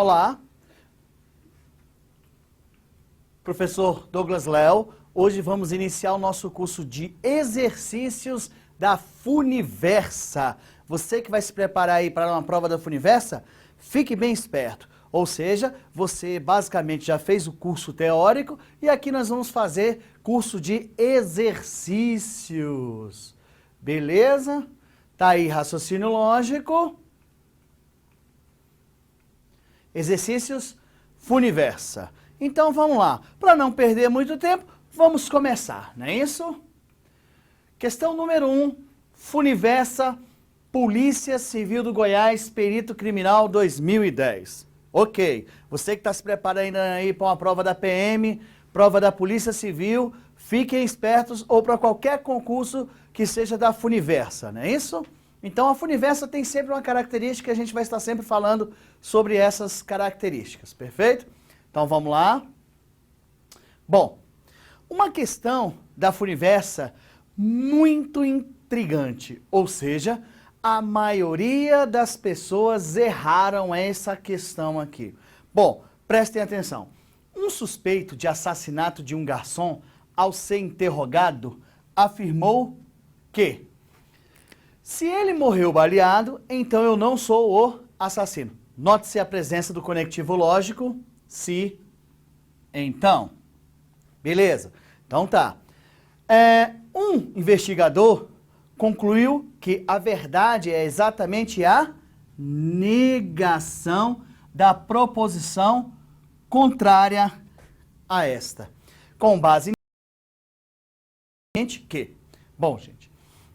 Olá, professor Douglas Léo. Hoje vamos iniciar o nosso curso de exercícios da Funiversa. Você que vai se preparar aí para uma prova da Funiversa, fique bem esperto. Ou seja, você basicamente já fez o curso teórico e aqui nós vamos fazer curso de exercícios. Beleza? Tá aí raciocínio lógico. Exercícios Funiversa. Então vamos lá. Para não perder muito tempo, vamos começar, não é isso? Questão número 1, Funiversa, Polícia Civil do Goiás, Perito Criminal 2010. Ok, você que está se preparando aí para uma prova da PM, prova da Polícia Civil, fiquem espertos ou para qualquer concurso que seja da Funiversa, não é isso? Então a Funiversa tem sempre uma característica que a gente vai estar sempre falando sobre essas características, perfeito? Então vamos lá. Bom, uma questão da Funiversa muito intrigante, ou seja, a maioria das pessoas erraram essa questão aqui. Bom, prestem atenção. Um suspeito de assassinato de um garçom, ao ser interrogado, afirmou que se ele morreu baleado, então eu não sou o assassino. Note-se a presença do conectivo lógico, se, então. Beleza? Então tá. Um investigador concluiu que a verdade é exatamente a negação da proposição contrária a esta. Com base em que, bom, gente,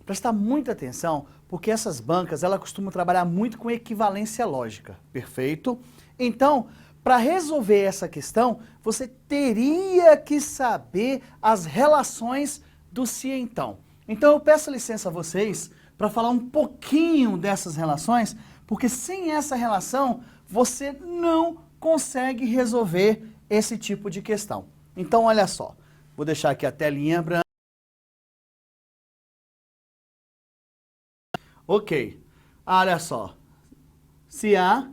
prestar muita atenção, porque essas bancas, elas costumam trabalhar muito com equivalência lógica, perfeito? Então, para resolver essa questão, você teria que saber as relações do se e então. Então, eu peço licença a vocês para falar um pouquinho dessas relações, porque sem essa relação, você não consegue resolver esse tipo de questão. Então, olha só, vou deixar aqui a telinha branca. Ok, olha só, se A,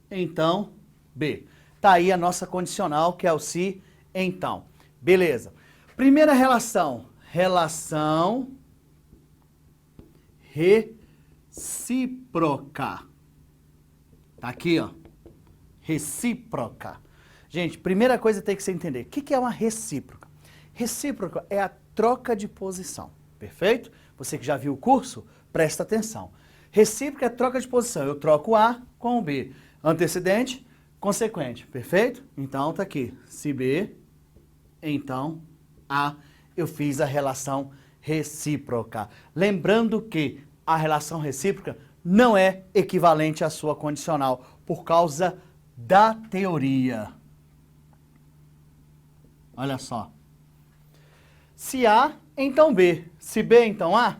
então B. Tá aí a nossa condicional, que é o se, então. Beleza. Primeira relação, relação recíproca. Tá aqui, ó, recíproca. Gente, primeira coisa tem que você entender, o que é uma recíproca? Recíproca é a troca de posição, perfeito? Você que já viu o curso, presta atenção. Recíproca é troca de posição. Eu troco A com o B. Antecedente, consequente. Perfeito? Então tá aqui. Se B, então A. Eu fiz a relação recíproca. Lembrando que a relação recíproca não é equivalente à sua condicional por causa da teoria. Olha só. Se A, então B. Se B, então A?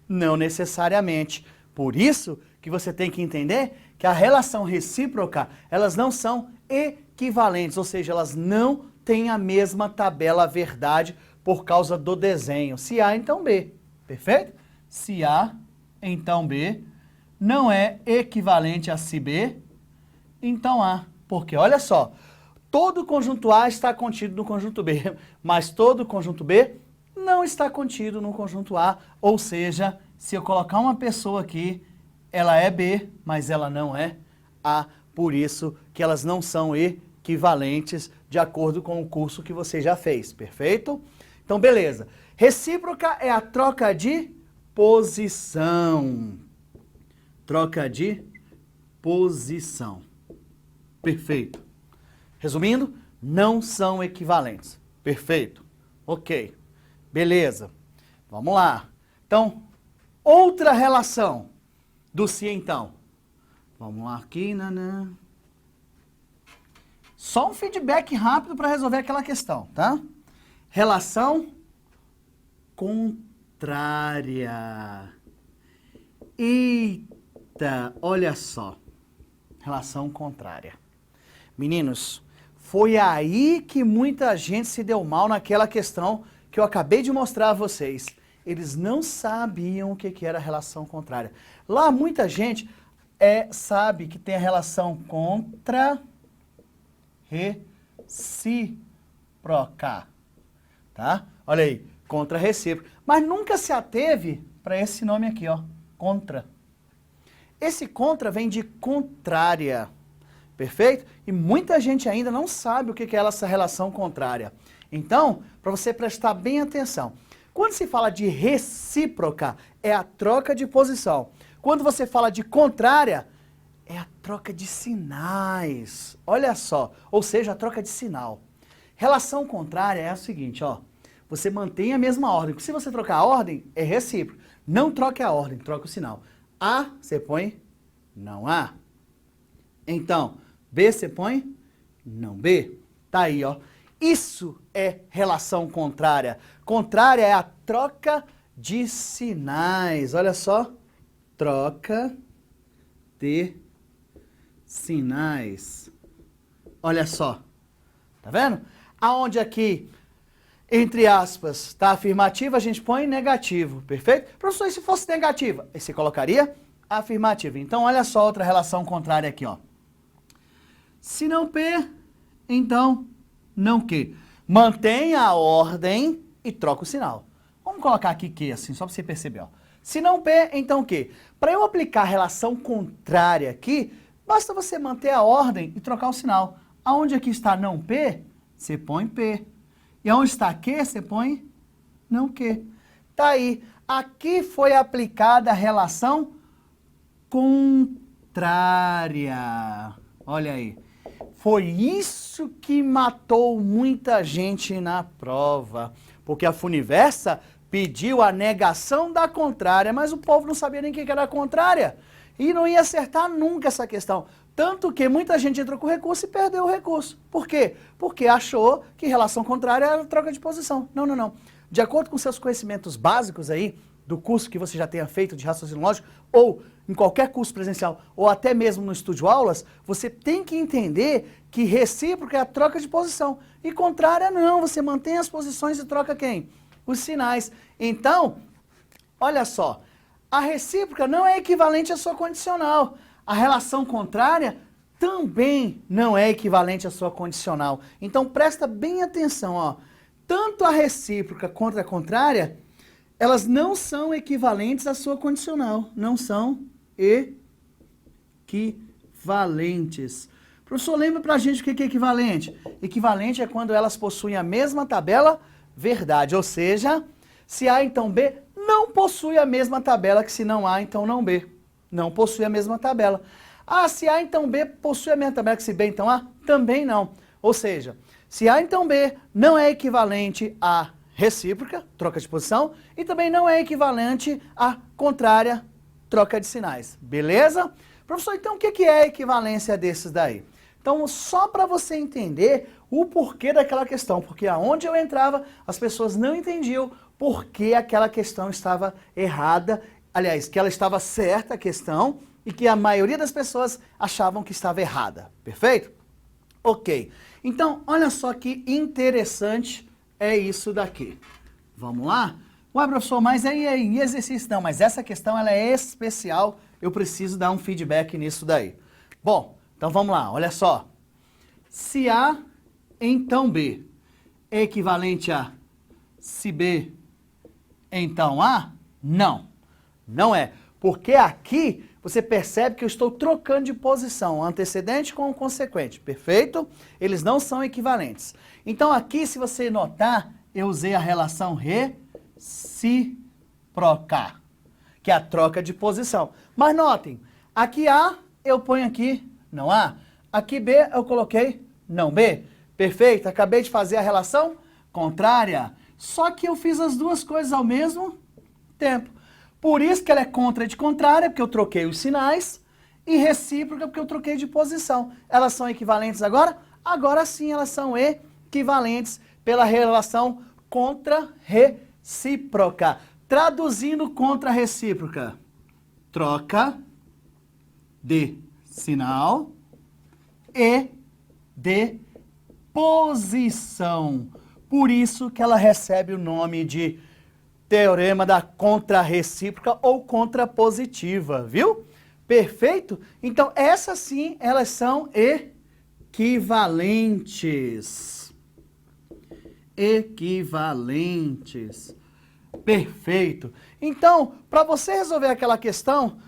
Não necessariamente. Por isso que você tem que entender que a relação recíproca, elas não são equivalentes, ou seja, elas não têm a mesma tabela verdade por causa do desenho. Se A, então B. Perfeito? Se A, então B, não é equivalente a se B, então A. Porque, olha só, todo conjunto A está contido no conjunto B, mas todo conjunto B não está contido no conjunto A, ou seja, se eu colocar uma pessoa aqui, ela é B, mas ela não é A, por isso que elas não são equivalentes de acordo com o curso que você já fez, perfeito? Então, beleza. Recíproca é a troca de posição. Troca de posição. Perfeito. Resumindo, não são equivalentes. Perfeito. Ok. Beleza. Vamos lá. Então, outra relação do se então. Vamos lá aqui, nanã. Só um feedback rápido para resolver aquela questão, tá? Relação contrária. Eita, olha só. Relação contrária. Meninos, foi aí que muita gente se deu mal naquela questão que eu acabei de mostrar a vocês. Eles não sabiam o que era relação contrária. Lá muita gente sabe que tem a relação contra recíproca. Tá? Olha aí, contra recíproca. Mas nunca se ateve para esse nome aqui, ó, contra. Esse contra vem de contrária, perfeito? E muita gente ainda não sabe o que é essa relação contrária. Então, para você prestar bem atenção, quando se fala de recíproca, é a troca de posição. Quando você fala de contrária, é a troca de sinais. Olha só, ou seja, a troca de sinal. Relação contrária é a seguinte, ó. Você mantém a mesma ordem. Se você trocar a ordem, é recíproco. Não troque a ordem, troque o sinal. A, você põe não A. Então, B, você põe não B. Tá aí, ó. Isso é relação contrária. Contrária é a troca de sinais. Olha só. Troca de sinais. Olha só. Tá vendo? Aonde aqui, entre aspas, está afirmativa, a gente põe negativo. Perfeito? Professor, e se fosse negativa? Aí você colocaria afirmativa. Então, olha só outra relação contrária aqui, ó. Se não P, então não Q. Mantém a ordem e troca o sinal. Vamos colocar aqui Q, assim, só para você perceber, ó. Se não P, então Q. Para eu aplicar a relação contrária aqui, basta você manter a ordem e trocar o sinal. Aonde aqui está não P, você põe P. E aonde está Q, você põe não Q. Tá aí. Aqui foi aplicada a relação contrária. Olha aí. Foi isso que matou muita gente na prova. Porque a Funiversa pediu a negação da contrária, mas o povo não sabia nem o que era a contrária. E não ia acertar nunca essa questão. Tanto que muita gente entrou com recurso e perdeu o recurso. Por quê? Porque achou que relação contrária era troca de posição. Não, não, não. De acordo com seus conhecimentos básicos aí, do curso que você já tenha feito de raciocínio lógico, ou em qualquer curso presencial, ou até mesmo no estúdio aulas, você tem que entender que recíproca é a troca de posição. E contrária não, você mantém as posições e troca quem? Os sinais. Então, olha só, a recíproca não é equivalente à sua condicional. A relação contrária também não é equivalente à sua condicional. Então presta bem atenção, ó. Tanto a recíproca quanto a contrária, elas não são equivalentes à sua condicional. Não são equivalentes. Professor, lembra pra gente o que é equivalente? Equivalente é quando elas possuem a mesma tabela verdade. Ou seja, se A, então B, não possui a mesma tabela que se não A, então não B. Não possui a mesma tabela. Ah, se A, então B possui a mesma tabela que se B, então A? Também não. Ou seja, se A, então B não é equivalente a recíproca, troca de posição, e também não é equivalente a contrária, troca de sinais. Beleza? Professor, então o que é a equivalência desses daí? Então, só para você entender o porquê daquela questão, porque aonde eu entrava, as pessoas não entendiam por que aquela questão estava errada, aliás, que ela estava certa, a questão, e que a maioria das pessoas achavam que estava errada. Perfeito? Ok. Então, olha só que interessante é isso daqui. Vamos lá? Ué, professor, mas aí em exercício não, mas essa questão ela é especial, eu preciso dar um feedback nisso daí. Bom, então vamos lá, olha só. Se A, então B é equivalente a se B, então A? Não. Não é, porque aqui você percebe que eu estou trocando de posição, antecedente com o consequente, perfeito? Eles não são equivalentes. Então aqui, se você notar, eu usei a relação recíproca, que é a troca de posição. Mas notem, aqui A, eu ponho aqui não A, aqui B, eu coloquei não B, perfeito? Acabei de fazer a relação contrária, só que eu fiz as duas coisas ao mesmo tempo. Por isso que ela é contra de contrária, porque eu troquei os sinais, e recíproca, porque eu troquei de posição. Elas são equivalentes agora? Agora sim, elas são equivalentes pela relação contra-recíproca. Traduzindo contra-recíproca, troca de sinal e de posição. Por isso que ela recebe o nome de teorema da contra-recíproca ou contrapositiva, viu? Perfeito? Então, essas sim, elas são equivalentes. Equivalentes. Perfeito. Então, para você resolver aquela questão,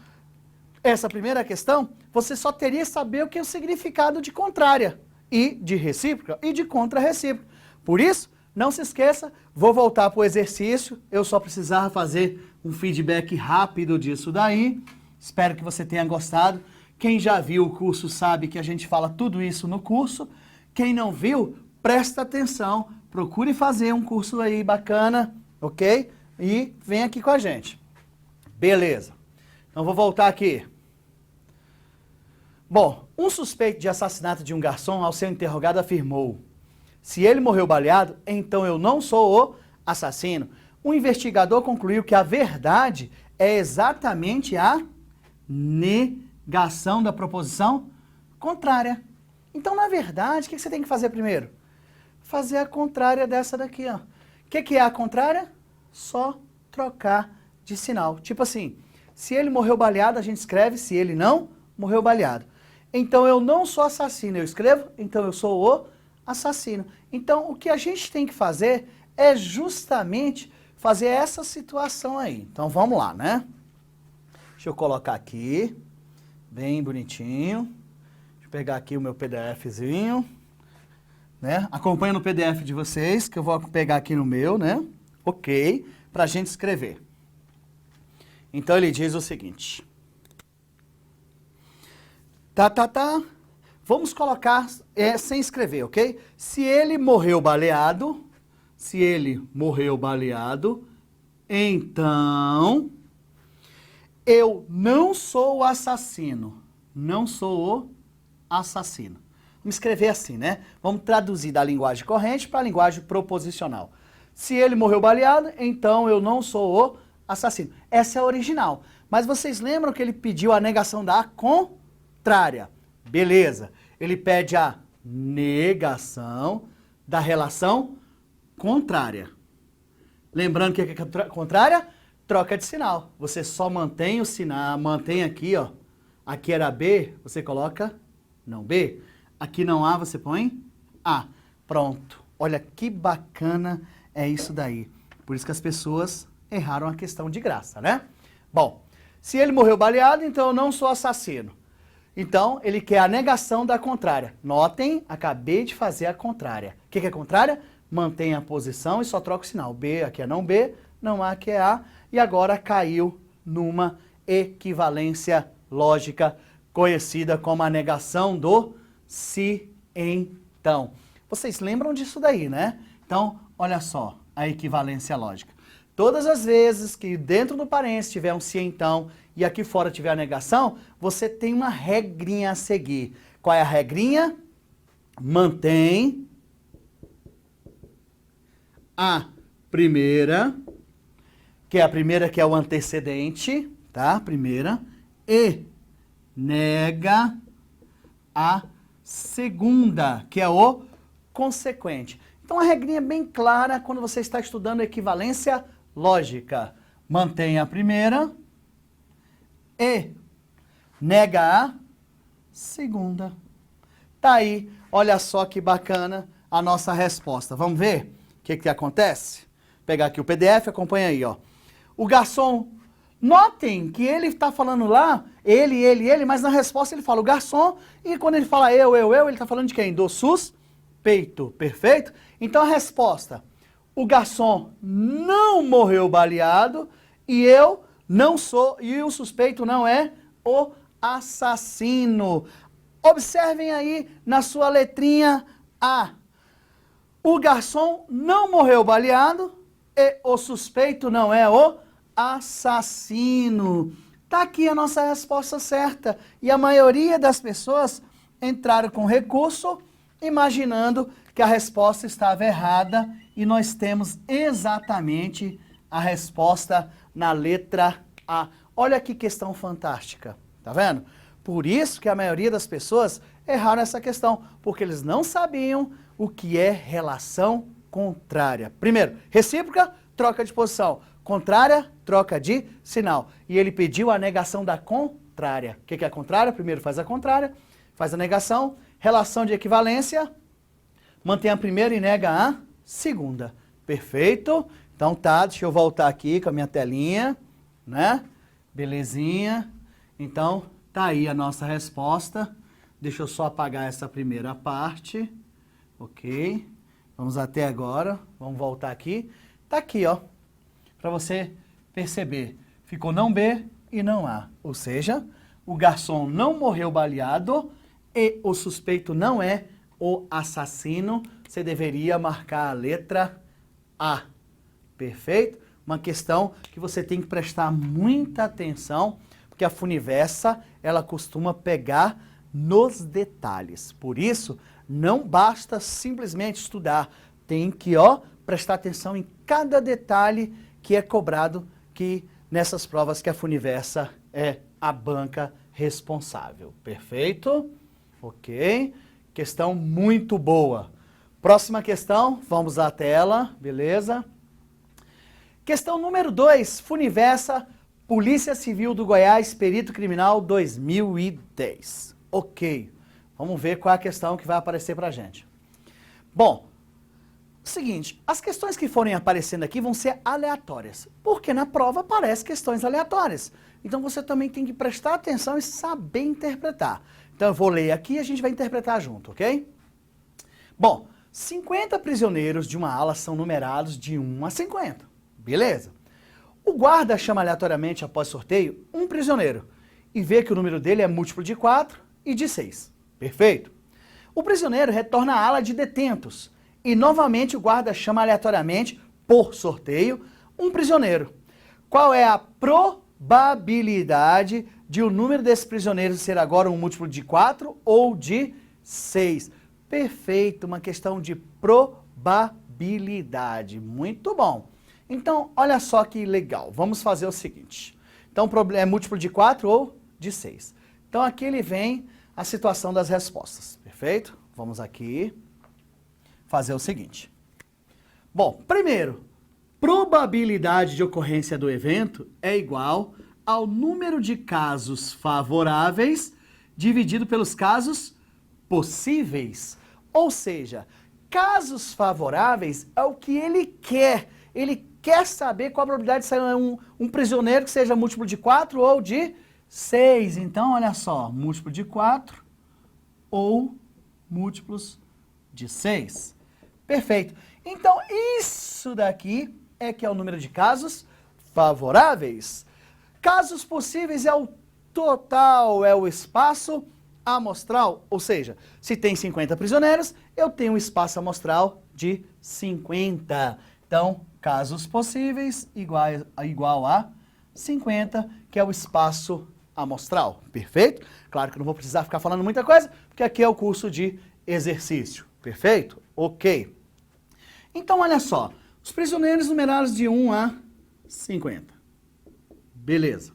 essa primeira questão, você só teria que saber o que é o significado de contrária, e de recíproca, e de contra-recíproca. Por isso, não se esqueça, vou voltar para o exercício, eu só precisava fazer um feedback rápido disso daí. Espero que você tenha gostado. Quem já viu o curso sabe que a gente fala tudo isso no curso. Quem não viu, presta atenção, procure fazer um curso aí bacana, ok? E vem aqui com a gente. Beleza. Então vou voltar aqui. Bom, um suspeito de assassinato de um garçom, ao ser interrogado, afirmou: se ele morreu baleado, então eu não sou o assassino. O investigador concluiu que a verdade é exatamente a negação da proposição contrária. Então, na verdade, o que você tem que fazer primeiro? Fazer a contrária dessa daqui, ó. O que é a contrária? Só trocar de sinal. Tipo assim, se ele morreu baleado, a gente escreve se ele não morreu baleado. Então, eu não sou assassino, eu escrevo, então eu sou o assassino. Então, o que a gente tem que fazer é justamente fazer essa situação aí. Então, vamos lá, né? Deixa eu colocar aqui, bem bonitinho. Deixa eu pegar aqui o meu PDFzinho, né? Acompanha no PDF de vocês, que eu vou pegar aqui no meu, né? Ok, pra gente escrever. Então, ele diz o seguinte. Vamos colocar sem escrever, ok? Se ele morreu baleado, então eu não sou o assassino. Não sou o assassino. Vamos escrever assim, né? Vamos traduzir da linguagem corrente para a linguagem proposicional. Se ele morreu baleado, então eu não sou o assassino. Essa é a original. Mas vocês lembram que ele pediu a negação da contrária? Beleza. Ele pede a negação da relação contrária. Lembrando que é contrária? Troca de sinal. Você só mantém o sinal, mantém aqui, ó. Aqui era B, você coloca não B. Aqui não A, você põe A. Pronto. Olha que bacana é isso daí. Por isso que as pessoas erraram a questão de graça, né? Bom, se ele morreu baleado, então eu não sou assassino. Então, ele quer a negação da contrária. Notem, acabei de fazer a contrária. O que é contrária? Mantém a posição e só troca o sinal. B, aqui é não B, não A, aqui é A. E agora caiu numa equivalência lógica conhecida como a negação do se então. Vocês lembram disso daí, né? Então, olha só a equivalência lógica. Todas as vezes que dentro do parênteses tiver um se então e aqui fora tiver a negação, você tem uma regrinha a seguir. Qual é a regrinha? Mantém a primeira, que é a primeira que é o antecedente, tá? Primeira, e nega a segunda, que é o consequente. Então a regrinha é bem clara quando você está estudando equivalência lógica. Mantém a primeira e nega a segunda. Tá aí, olha só que bacana a nossa resposta. Vamos ver o que acontece? Vou pegar aqui o PDF, acompanha aí, ó. O garçom, notem que ele está falando lá, ele, mas na resposta ele fala o garçom, e quando ele fala eu, ele está falando de quem? Do suspeito, perfeito? Então a resposta, o garçom não morreu baleado, e eu não sou, e o suspeito não é o assassino. Observem aí na sua letrinha A. O garçom não morreu baleado e o suspeito não é o assassino. Tá aqui a nossa resposta certa. E a maioria das pessoas entraram com recurso imaginando que a resposta estava errada e nós temos exatamente a resposta na letra A. Olha que questão fantástica, tá vendo? Por isso que a maioria das pessoas erraram essa questão, porque eles não sabiam o que é relação contrária. Primeiro, recíproca, troca de posição. Contrária, troca de sinal. E ele pediu a negação da contrária. O que é a contrária? Primeiro faz a contrária, faz a negação, Relação de equivalência, mantém a primeira e nega a segunda. Perfeito? Então tá, deixa eu voltar aqui com a minha telinha, né? Belezinha. Então, tá aí a nossa resposta. Deixa eu só apagar essa primeira parte. Ok? Vamos até agora. Vamos voltar aqui. Tá aqui, ó. Para você perceber. Ficou não B e não A. Ou seja, o garçom não morreu baleado e o suspeito não é o assassino. Você deveria marcar a letra A. Perfeito? Uma questão que você tem que prestar muita atenção, porque a Funiversa, ela costuma pegar nos detalhes. Por isso, não basta simplesmente estudar. Tem que, prestar atenção em cada detalhe que é cobrado que nessas provas que a Funiversa é a banca responsável. Perfeito? Ok. Questão muito boa. Próxima questão, vamos à tela, beleza? Questão número 2, Funiversa, Polícia Civil do Goiás, Perito Criminal 2010. Ok, vamos ver qual é a questão que vai aparecer pra gente. Bom, seguinte, as questões que forem aparecendo aqui vão ser aleatórias, porque na prova aparecem questões aleatórias. Então você também tem que prestar atenção e saber interpretar. Então eu vou ler aqui e a gente vai interpretar junto, ok? Bom, 50 prisioneiros de uma ala são numerados de 1 a 50. Beleza? O guarda chama aleatoriamente após sorteio um prisioneiro e vê que o número dele é múltiplo de 4 e de 6. Perfeito? O prisioneiro retorna à ala de detentos e novamente o guarda chama aleatoriamente, por sorteio, um prisioneiro. Qual é a probabilidade de o número desses prisioneiros ser agora um múltiplo de 4 ou de 6? Perfeito, uma questão de probabilidade. Muito bom. Então, olha só que legal. Vamos fazer o seguinte. Então, é múltiplo de 4 ou de 6. Então, aqui ele vem a situação das respostas. Perfeito? Vamos aqui fazer o seguinte. Bom, primeiro, probabilidade de ocorrência do evento é igual ao número de casos favoráveis dividido pelos casos possíveis. Ou seja, casos favoráveis é o que ele quer. Ele quer saber qual a probabilidade de sair um prisioneiro que seja múltiplo de 4 ou de 6. Então, olha só, múltiplo de 4 ou múltiplos de 6. Perfeito. Então, isso daqui é que é o número de casos favoráveis. Casos possíveis é o total, é o espaço amostral. Ou seja, se tem 50 prisioneiros, eu tenho um espaço amostral de 50. Então, casos possíveis igual a 50, que é o espaço amostral. Perfeito? Claro que eu não vou precisar ficar falando muita coisa, porque aqui é o curso de exercício. Perfeito? Ok. Então, olha só. Os prisioneiros numerados de 1 a 50. Beleza.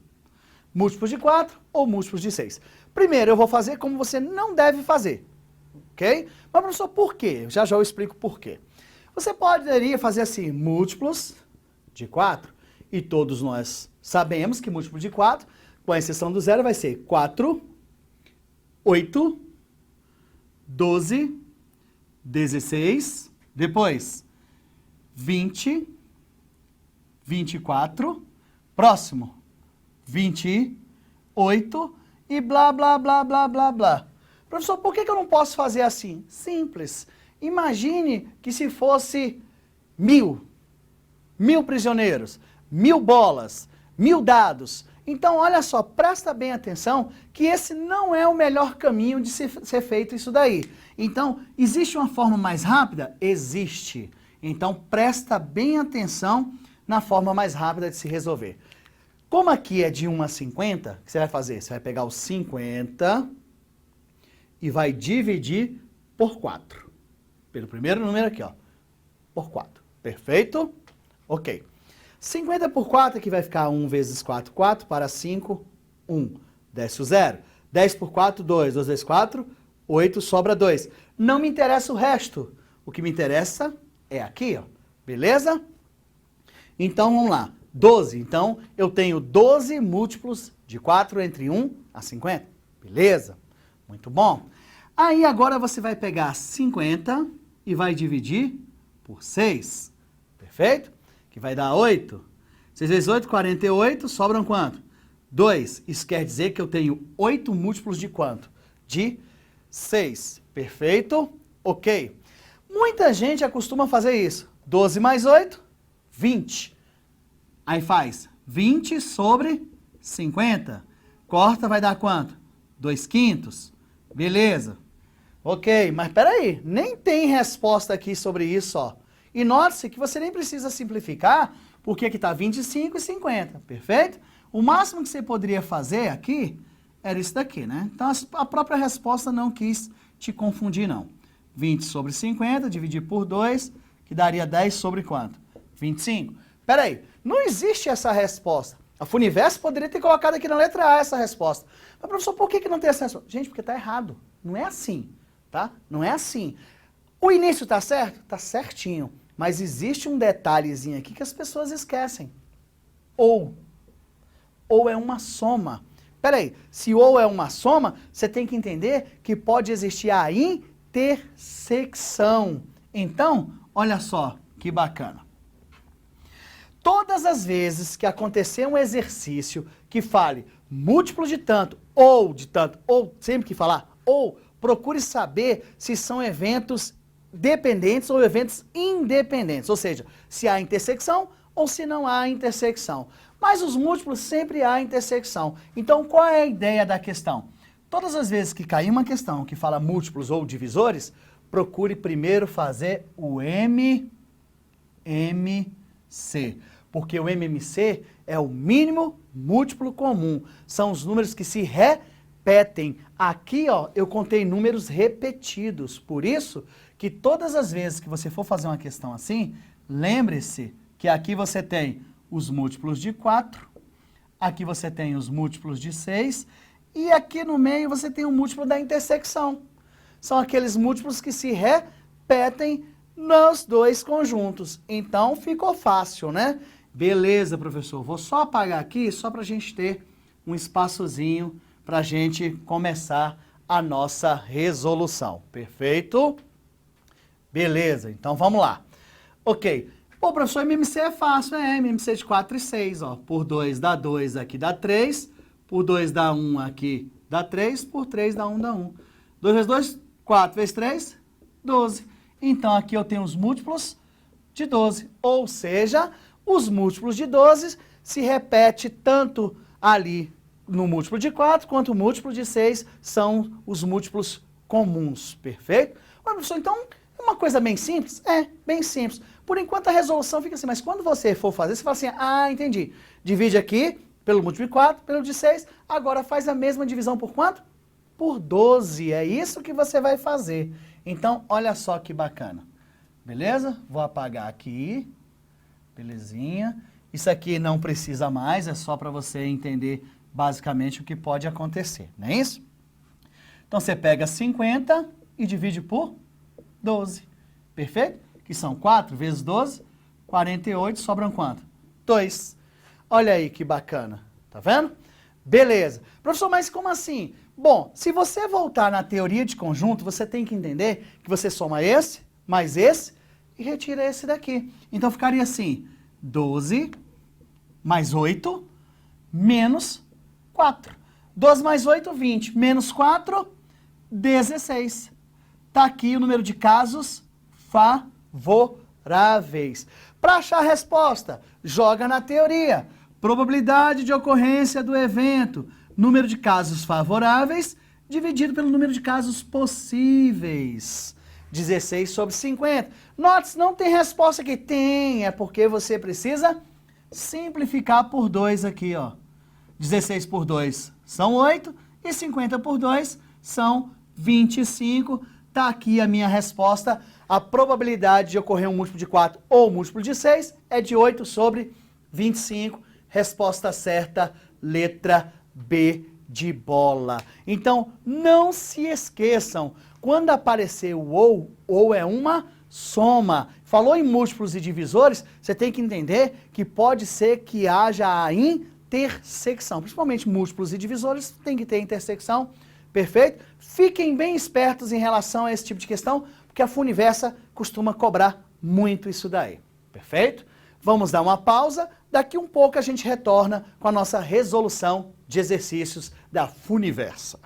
Múltiplos de 4 ou múltiplos de 6. Primeiro, eu vou fazer como você não deve fazer. Ok? Mas, professor, por quê? Já eu explico por quê. Você poderia fazer assim, múltiplos de 4, e todos nós sabemos que múltiplo de 4, com exceção do zero, vai ser 4, 8, 12, 16, depois 20, 24, próximo, 28 e blá, blá, blá, blá, blá, blá. Professor, por que eu não posso fazer assim? Simples. Imagine que se fosse 1000 prisioneiros, 1000 bolas, 1000 dados. Então, olha só, presta bem atenção que esse não é o melhor caminho de ser feito isso daí. Então, existe uma forma mais rápida? Existe. Então, presta bem atenção na forma mais rápida de se resolver. Como aqui é de 1 a 50, o que você vai fazer? Você vai pegar os 50 e vai dividir por 4. Pelo primeiro número aqui, ó, por 4. Perfeito? Ok. 50 por 4 aqui vai ficar 1 vezes 4, 4, para 5, 1. Desce o 0. 10 por 4, 2. 2 vezes 4, 8, sobra 2. Não me interessa o resto. O que me interessa é aqui, ó. Beleza? Então, vamos lá. 12. Então, eu tenho 12 múltiplos de 4 entre 1 a 50. Beleza? Muito bom. Aí agora você vai pegar 50 e vai dividir por 6. Perfeito? Que vai dar 8. 6 vezes 8, 48. Sobram quanto? 2. Isso quer dizer que eu tenho 8 múltiplos de quanto? De 6. Perfeito? Ok. Muita gente acostuma fazer isso. 12 mais 8, 20. Aí faz 20 sobre 50. Corta, vai dar quanto? 2/5. Beleza. Ok, mas peraí, nem tem resposta aqui sobre isso, ó. E note-se que você nem precisa simplificar, porque aqui está 25 e 50, perfeito? O máximo que você poderia fazer aqui era isso daqui, né? Então a própria resposta não quis te confundir, não. 20 sobre 50, dividir por 2, que daria 10 sobre quanto? 25. Peraí, não existe essa resposta. A Funiverso poderia ter colocado aqui na letra A essa resposta. Mas, professor, por que não tem essa resposta? Gente, porque está errado. Não é assim, tá? Não é assim. O início está certo? Está certinho. Mas existe um detalhezinho aqui que as pessoas esquecem. Ou é uma soma. Peraí, se ou é uma soma, você tem que entender que pode existir a intersecção. Então, olha só que bacana. Todas as vezes que acontecer um exercício que fale múltiplo de tanto, ou sempre que falar, ou, procure saber se são eventos dependentes ou eventos independentes, ou seja, se há intersecção ou se não há intersecção. Mas os múltiplos sempre há intersecção. Então, qual é a ideia da questão? Todas as vezes que cair uma questão que fala múltiplos ou divisores, procure primeiro fazer o MMC, porque o MMC é o mínimo múltiplo comum. São os números que se repetem. Aqui, ó, eu contei números repetidos. Por isso que todas as vezes que você for fazer uma questão assim, lembre-se que aqui você tem os múltiplos de 4, aqui você tem os múltiplos de 6, e aqui no meio você tem o múltiplo da intersecção. São aqueles múltiplos que se repetem nos dois conjuntos. Então, ficou fácil, né? Beleza, professor. Vou só apagar aqui, só para a gente ter um espaçozinho para a gente começar a nossa resolução. Perfeito? Beleza, então vamos lá. Ok. Pô, professor, MMC é fácil, MMC de 4 e 6, ó. Por 2 dá 2, aqui dá 3. Por 2 dá 1, aqui dá 3. Por 3 dá 1, dá 1. 2 vezes 2, 4 vezes 3, 12. Então, aqui eu tenho os múltiplos de 12. Ou seja, os múltiplos de 12 se repete tanto ali no múltiplo de 4, quanto o múltiplo de 6 são os múltiplos comuns. Perfeito? Olha, professor, então, uma coisa bem simples? É, bem simples. Por enquanto a resolução fica assim, mas quando você for fazer, você fala assim, ah, entendi. Divide aqui pelo múltiplo de 4, pelo de 6, agora faz a mesma divisão por quanto? Por 12, é isso que você vai fazer. Então, olha só que bacana. Beleza? Vou apagar aqui. Belezinha. Isso aqui não precisa mais, é só para você entender basicamente o que pode acontecer, não é isso? Então, você pega 50 e divide por 12. Perfeito? Que são 4 vezes 12, 48, sobram quanto? 2. Olha aí que bacana. Tá vendo? Beleza. Professor, mas como assim? Bom, se você voltar na teoria de conjunto, você tem que entender que você soma esse, mais esse, e retira esse daqui. Então ficaria assim, 12 mais 8, menos 4. 12 mais 8, 20. Menos 4, 16. Está aqui o número de casos favoráveis. Para achar a resposta, joga na teoria. Probabilidade de ocorrência do evento, número de casos favoráveis, dividido pelo número de casos possíveis. 16 sobre 50. Note, não tem resposta aqui. Tem, é porque você precisa simplificar por 2 aqui, ó. 16 por 2 são 8 e 50 por 2 são 25. Tá aqui a minha resposta. A probabilidade de ocorrer um múltiplo de 4 ou múltiplo de 6 é de 8 sobre 25. Resposta certa, letra B de bola. Então, não se esqueçam, quando aparecer o ou é uma soma. Falou em múltiplos e divisores, você tem que entender que pode ser que haja a intersecção. Principalmente múltiplos e divisores tem que ter intersecção. Perfeito? Fiquem bem espertos em relação a esse tipo de questão, porque a Funiversa costuma cobrar muito isso daí. Perfeito? Vamos dar uma pausa, daqui um pouco a gente retorna com a nossa resolução de exercícios da Funiversa.